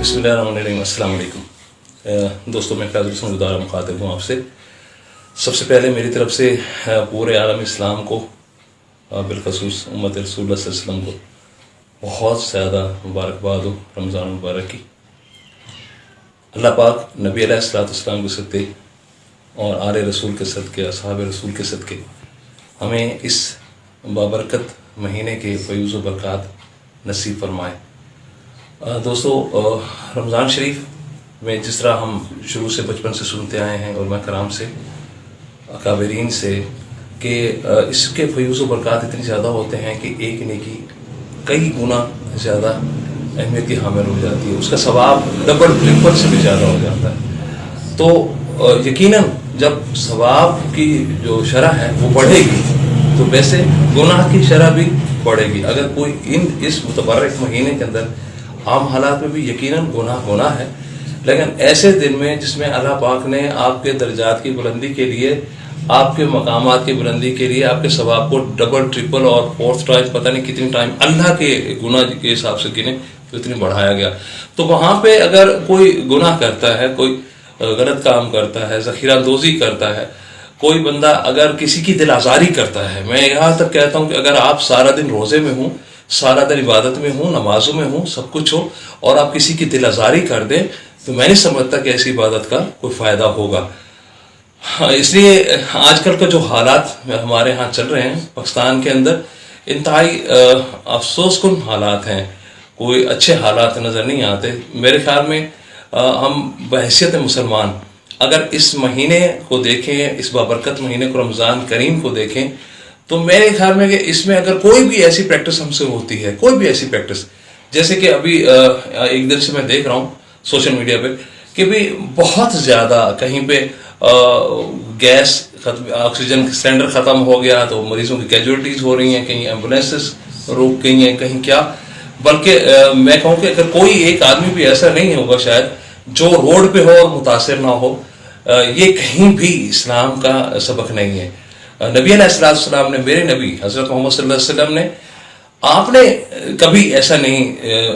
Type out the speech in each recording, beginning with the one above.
बिस्मिल्लाहिर्रहमानिर्रहीम। अस्सलाम वालेकुम दोस्तों, मैं फ़ैज़ुल हसन गुज़ार मुखातिब हूँ आपसे। सबसे पहले मेरी तरफ से पूरे आलम इस्लाम को, बिलखसूस उम्मत रसूलुल्लाह सल्लल्लाहु अलैहि वसल्लम को बहुत ज़्यादा मुबारकबाद हो रमज़ान मुबारक की। अल्लाह पाक नबी अलैहिस्सलाम के सदक़े और आले रसूल के सदक़े, असहाब रसूल के सदक़े हमें इस बाबरकत महीने के फ़ैज़ व बरक़ात नसीब फरमाए। दोस्तों, रमज़ान शरीफ में जिस तरह हम शुरू से बचपन से सुनते आए हैं और कराम से, अकाबरीन से, कि इसके फ़ैज़ व बरक़ात इतनी ज़्यादा होते हैं कि एक नेकी कई गुना ज़्यादा अहमियत की हामिल हो जाती है, उसका सवाब डबल ट्रिपल से भी ज़्यादा हो जाता है। तो यकीनन जब सवाब की जो शरह है वो बढ़ेगी तो वैसे गुनाह की शरह भी बढ़ेगी। अगर कोई इस मुतबर्रक महीने के अंदर आम हालात में भी यकीनन गुनाह है, लेकिन ऐसे दिन में जिसमें अल्लाह पाक ने आपके दर्जात की बुलंदी के लिए, आपके मकामात की बुलंदी के लिए आपके सवाब को डबल ट्रिपल और फोर्थ टाइम, पता नहीं कितनी टाइम अल्लाह के गुनाह के हिसाब से किने इतनी बढ़ाया गया, तो वहाँ पे अगर कोई गुनाह करता है, कोई गलत काम करता है, ज़ख़ीरांदोज़ी करता है, कोई बंदा अगर किसी की दिल आज़ारी करता है, मैं यहाँ तक कहता हूँ कि अगर आप सारा दिन रोज़े में हूँ, सारा दिन इबादत में हूँ, नमाजों में हूँ, सब कुछ हो, और आप किसी की दिल आज़ारी कर दें, तो मैं नहीं समझता कि ऐसी इबादत का कोई फ़ायदा होगा। इसलिए आजकल का जो हालात हमारे यहाँ चल रहे हैं पाकिस्तान के अंदर, इंतहाई अफसोसकुन हालात हैं, कोई अच्छे हालात नज़र नहीं आते। मेरे ख्याल में हम बहैसियत मुसलमान अगर इस महीने को देखें, इस बाबरकत महीने को, रमज़ान करीम को देखें, तो मेरे ख्याल में कि इसमें अगर कोई भी ऐसी प्रैक्टिस हमसे होती है, कोई भी ऐसी प्रैक्टिस, जैसे कि अभी एक दिन से मैं देख रहा हूँ सोशल मीडिया पे कि भी बहुत ज़्यादा कहीं पे गैस ऑक्सीजन सिलेंडर ख़त्म हो गया तो मरीज़ों की कैजुअलिटीज़ हो रही हैं, कहीं एम्बुलेंसेस रुक गई हैं, कहीं क्या, बल्कि मैं कहूँ कि अगर कोई एक आदमी भी ऐसा नहीं होगा शायद जो रोड पे हो और मुतासिर ना हो। ये कहीं भी इस्लाम का सबक नहीं है। नबी अलैहिस्सलाम ने, मेरे नबी हज़रत मोहम्मद सल्लल्लाहु अलैहि वसल्लम ने, आपने कभी ऐसा नहीं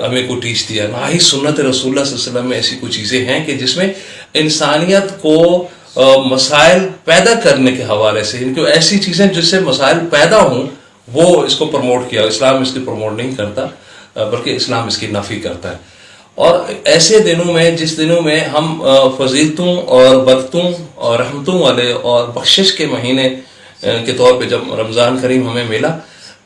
हमें को टीच दिया, ना ही सुन्नत रसूलुल्लाह सल्लल्लाहु अलैहि वसल्लम में ऐसी कुछ चीज़ें हैं कि जिसमें इंसानियत को मसाइल पैदा करने के हवाले से, इनको ऐसी चीज़ें जिससे मसाइल पैदा हों वो इसको प्रमोट किया। इस्लाम इसकी प्रमोट नहीं करता, बल्कि इस्लाम इसकी नफ़ी करता है। और ऐसे दिनों में, जिस दिनों में हम फजीलतों और बरकतों और रहमतों वाले और बख्शिश के महीने के तौर पे जब रमज़ान करीम हमें मिला,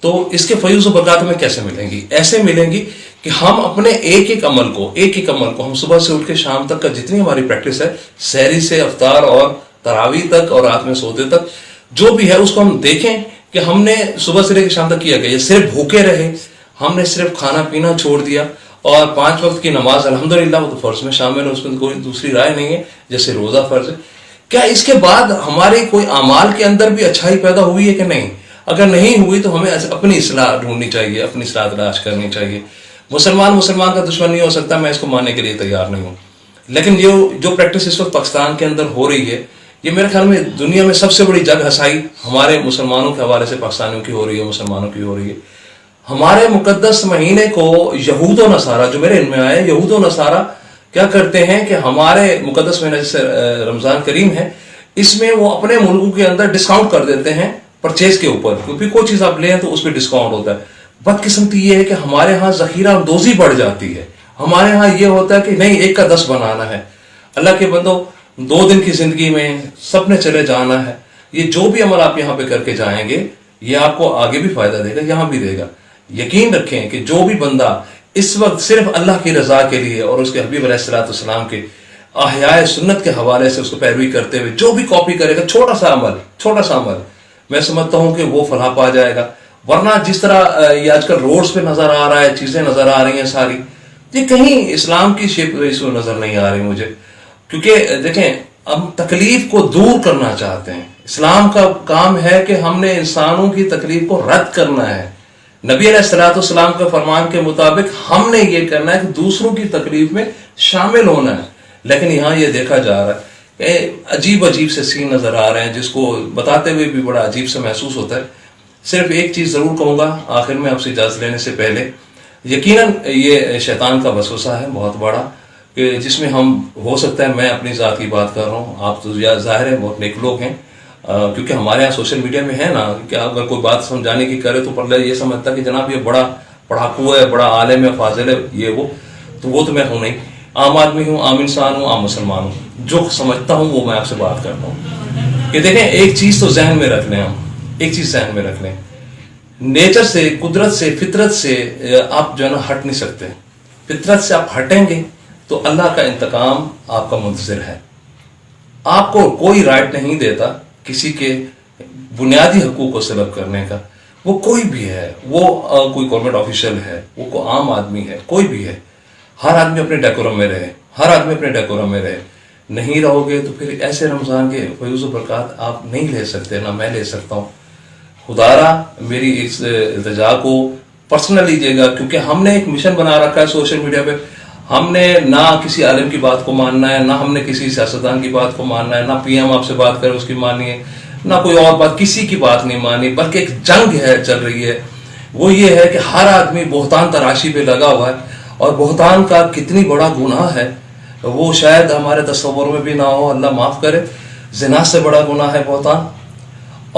तो इसके फ़ैज़ व बरक़ात हमें कैसे मिलेंगी? ऐसे मिलेंगी कि हम अपने एक एक अमल को हम सुबह से उठ के शाम तक का जितनी हमारी प्रैक्टिस है, सहरी से अफ्तार और तरावी तक और रात में सोते तक जो भी है, उसको हम देखें कि हमने सुबह से लेकर शाम तक किया गया। सिर्फ भूखे रहे, हमने सिर्फ खाना पीना छोड़ दिया, और 5 वक्त की नमाज अल्हम्दुलिल्लाह वो तो फ़र्ज में शामिल है, उसमें कोई दूसरी राय नहीं है, जैसे रोज़ा फ़र्ज है। क्या इसके बाद हमारे कोई अमाल के अंदर भी अच्छाई पैदा हुई है कि नहीं? अगर नहीं हुई तो हमें अपनी इस्लाह ढूंढनी चाहिए, अपनी इस्लाह तलाश करनी चाहिए। मुसलमान का दुश्मन नहीं हो सकता, मैं इसको मानने के लिए तैयार नहीं हूँ, लेकिन ये जो प्रैक्टिस इस वक्त पाकिस्तान के अंदर हो रही है, ये मेरे ख्याल में दुनिया में सबसे बड़ी जग हसाई हमारे मुसलमानों के हवाले से पाकिस्तानियों की हो रही है, मुसलमानों की हो रही है। हमारे मुकद्दस महीने को यहूद व नसारा, जो मेरे इनमें आए, यहूद व नसारा क्या करते हैं कि हमारे मुकद्दस महीना जैसे रमज़ान करीम है, इसमें वो अपने मुल्कों के अंदर डिस्काउंट कर देते हैं परचेज के ऊपर, क्योंकि कोई चीज़ आप लें तो उस पर डिस्काउंट होता है। बदकिस्मती ये है कि हमारे यहाँ ज़ख़ीरांदोज़ी बढ़ जाती है। हमारे यहाँ ये होता है कि नहीं, 1 का 10 बनाना है। अल्लाह के बंदो, 2 दिन की ज़िंदगी में सबने चले जाना है। ये जो भी अमल आप यहाँ पे करके जाएंगे, ये आपको आगे भी फ़ायदा देगा, यहाँ भी देगा। यकीन रखें कि जो भी बंदा इस वक्त सिर्फ अल्लाह की रज़ा के लिए और उसके हबीब अलैहिस्सलाम के अहयाए सुन्नत के हवाले से उसको पैरवी करते हुए जो भी कॉपी करेगा, छोटा सा अमल, मैं समझता हूँ कि वो फलाह पा जाएगा। वरना जिस तरह ये आजकल रोड्स पे नज़र आ रहा है, चीज़ें नज़र आ रही हैं सारी, ये कहीं इस्लाम की शेप इसमें नज़र नहीं आ रही मुझे। क्योंकि देखें, हम तकलीफ को दूर करना चाहते हैं। इस्लाम का काम है कि हमने इंसानों की तकलीफ को रद्द करना है। नबी अलैहिस्सलाम के फरमान के मुताबिक हमने ये करना है कि दूसरों की तकलीफ में शामिल होना है। लेकिन यहाँ ये देखा जा रहा है कि अजीब से सीन नज़र आ रहे हैं, जिसको बताते हुए भी बड़ा अजीब सा महसूस होता है। सिर्फ एक चीज़ ज़रूर कहूँगा आखिर में आपसे इजाज़त लेने से पहले, यकीनन ये शैतान का वसवसा है बहुत बड़ा, کہ جس میں ہم ہو سکتا ہے میں اپنی ذات کی بات کر رہا ہوں، آپ تو ظاہر ہے بہت نیک لوگ ہیں، کیونکہ ہمارے یہاں سوشل میڈیا میں ہے نا کہ اگر کوئی بات سمجھانے کی کرے تو پہلے یہ سمجھتا کہ جناب یہ بڑا پڑھاکو ہے، بڑا عالم ہے، فاضل ہے، یہ وہ تو میں ہوں نہیں، عام آدمی ہوں، عام انسان ہوں، عام مسلمان ہوں، جو سمجھتا ہوں وہ میں آپ سے بات کرتا ہوں کہ دیکھیں ایک چیز تو ذہن میں رکھ لیں، ہم ایک چیز ذہن میں رکھ لیں، نیچر سے، قدرت سے، فطرت سے آپ جو ہے نا ہٹ نہیں سکتے، فطرت سے آپ ہٹیں گے تو اللہ کا انتقام آپ کا منتظر ہے۔ آپ کو کوئی رائٹ نہیں دیتا کسی کے بنیادی حقوق کو سلب کرنے کا، وہ کوئی بھی ہے، وہ کوئی گورنمنٹ آفیشل ہے، وہ کوئی عام آدمی ہے، کوئی بھی ہے، ہر آدمی اپنے ڈیکورم میں رہے، ہر آدمی اپنے ڈیکورم میں رہے، نہیں رہو گے تو پھر ایسے رمضان کے فیوز و برکات آپ نہیں لے سکتے، نہ میں لے سکتا ہوں۔ خدارا میری اس التجا کو پرسنل لیجیے گا، کیونکہ ہم نے ایک مشن بنا رکھا ہے سوشل میڈیا پہ، ہم نے نہ کسی عالم کی بات کو ماننا ہے، نہ ہم نے کسی سیاستدان کی بات کو ماننا ہے، نہ پی ایم آپ سے بات کرے اس کی ماننی ہے، نہ کوئی اور بات، کسی کی بات نہیں مانی، بلکہ ایک جنگ ہے چل رہی ہے، وہ یہ ہے کہ ہر آدمی بہتان تراشی پہ لگا ہوا ہے، اور بہتان کا کتنی بڑا گناہ ہے وہ شاید ہمارے تصور میں بھی نہ ہو، اللہ معاف کرے، زنا سے بڑا گناہ ہے بہتان۔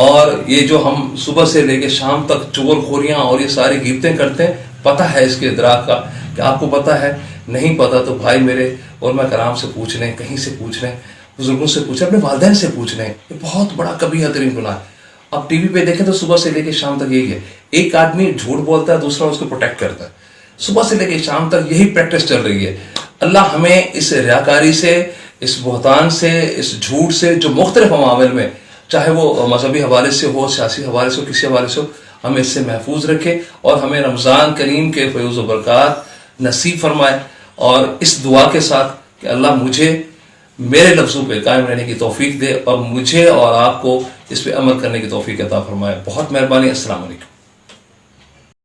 اور یہ جو ہم صبح سے لے کے شام تک چغل خوریاں اور یہ ساری غیبتیں کرتے ہیں، پتہ ہے اس کے ادراک کا کہ آپ کو پتہ ہے، نہیں پتہ تو بھائی میرے علماء کرام سے پوچھ لیں، کہیں سے پوچھ لیں، بزرگوں سے پوچھ لیں، اپنے والدین سے پوچھ لیں، یہ بہت بڑا کبیرہ ترین گناہ ہے۔ اب ٹی وی پہ دیکھیں تو صبح سے لے کے شام تک یہی ہے، ایک آدمی جھوٹ بولتا ہے، دوسرا اس کو پروٹیکٹ کرتا ہے، صبح سے لے کے شام تک یہی پریکٹس چل رہی ہے۔ اللہ ہمیں اس ریاکاری سے، اس بہتان سے، اس جھوٹ سے، جو مختلف عوامل میں، چاہے وہ مذہبی حوالے سے ہو، سیاسی حوالے سے ہو، کسی حوالے سے ہو، ہمیں اس سے محفوظ رکھے اور ہمیں رمضان کریم کے فیوز و برکات نصیب فرمائے، اور اس دعا کے ساتھ کہ اللہ مجھے میرے لفظوں پہ قائم رہنے کی توفیق دے، اور مجھے اور آپ کو اس پہ عمل کرنے کی توفیق عطا فرمائے۔ بہت مہربانی، السلام علیکم۔